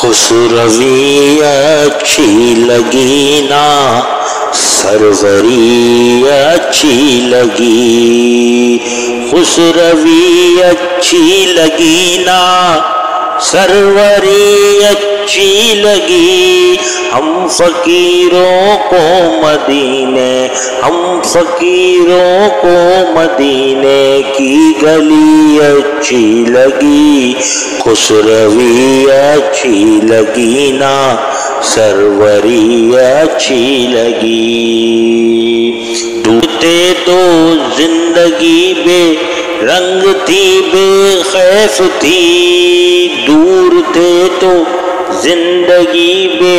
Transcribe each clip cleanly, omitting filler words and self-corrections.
خسروی اچھی لگی نا سروری اچھی لگی، خسروی اچھی لگی نا سروری اچھی لگی، ہم فقیروں کو مدینے، ہم فقیروں کو مدینے کی گلی اچھی لگی، خسروی اچھی لگی نا سروری اچھی لگی۔ ڈوبتے تو زندگی بے رنگ تھی بے خیف تھی، دور تھے تو زندگی بے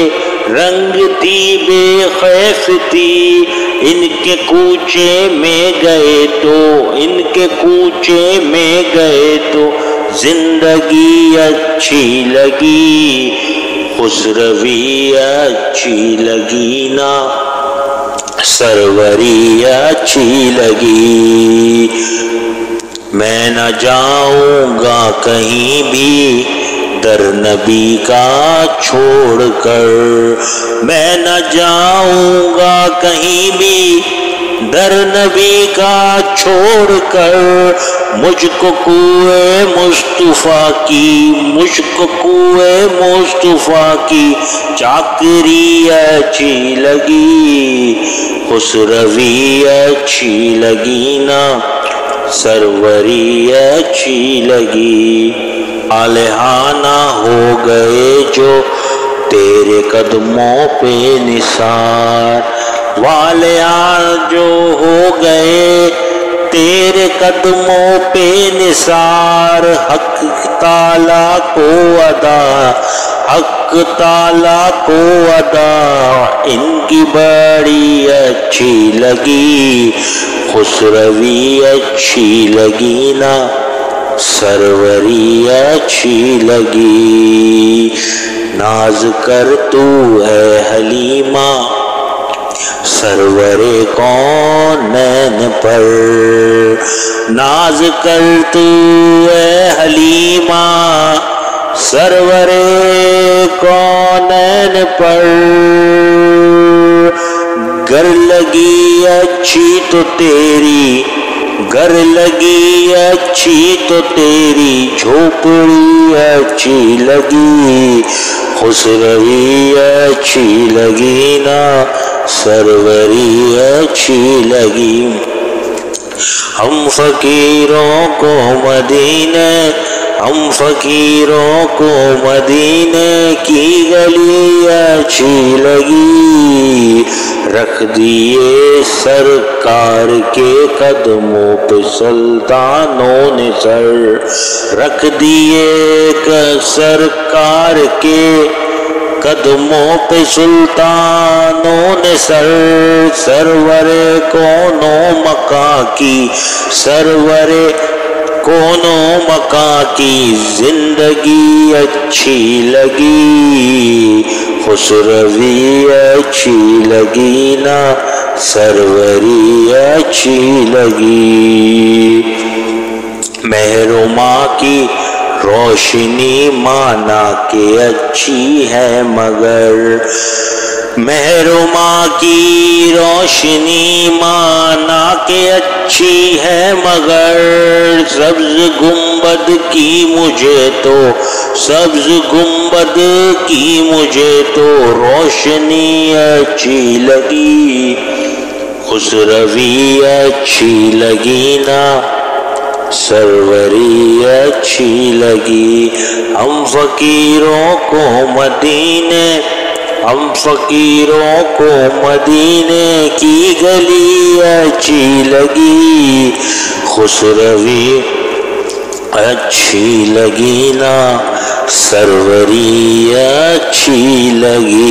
رنگ تھی بے خیف تھی، ان کے کوچے میں گئے تو، ان کے کوچے میں گئے تو زندگی اچھی لگی، خسروی اچھی لگی نا سروری اچھی لگی۔ میں نہ جاؤں گا کہیں بھی در نبی کا چھوڑ کر، میں نہ جاؤں گا کہیں بھی در نبی کا چھوڑ کر، مجھ کو کوئے مصطفیٰ کی، مجھ کو کوئے مصطفیٰ کی چاکری اچھی لگی، خسروی اچھی لگی نا سروری اچھی لگی۔ آلہانہ ہو گئے جو تیرے قدموں پہ نثار، والیان جو ہو گئے تیرے قدموں پہ نثار، حق تعالیٰ کو ادا، حق تعالیٰ کو ادا ان کی بڑی اچھی لگی، خسروی اچھی لگی نا سروری اچھی لگی۔ ناز کر تو اے حلیمہ سرور کونین پر، ناز کر تو اے حلیمہ سرور کونین پر، گر لگی اچھی تو تیری، گر لگی اچھی تو تیری جھوپڑی اچھی لگی، خسروی اچھی لگی نا سروری اچھی لگی۔ ہم فقیروں کو مدینے، ہم فقیروں کو مدینے کی گلی اچھی لگی، رکھ دیے سرکار کے قدموں پہ سلطانوں نے سر، رکھ دیے سرکار کے قدموں پہ سلطانوں نے سر، سرور کونوں مکاں کی، سرور کونوں مکاں کی زندگی اچھی لگی، خسروی اچھی لگی نا سروری اچھی لگی۔ مہر و ماں کی روشنی مانا کہ اچھی ہے مگر، مہر و ماں کی روشنی مانا کہ اچھی ہے مگر، سبز گنبد کی مجھے تو، سبز گنبد کی مجھے تو روشنی اچھی لگی، خسروی اچھی لگی نا سروری اچھی لگی۔ ہم فقیروں کو مدینے، ہم فقیروں کو مدینے کی گلی اچھی لگی، خسروی اچھی لگی نا سروری اچھی لگی۔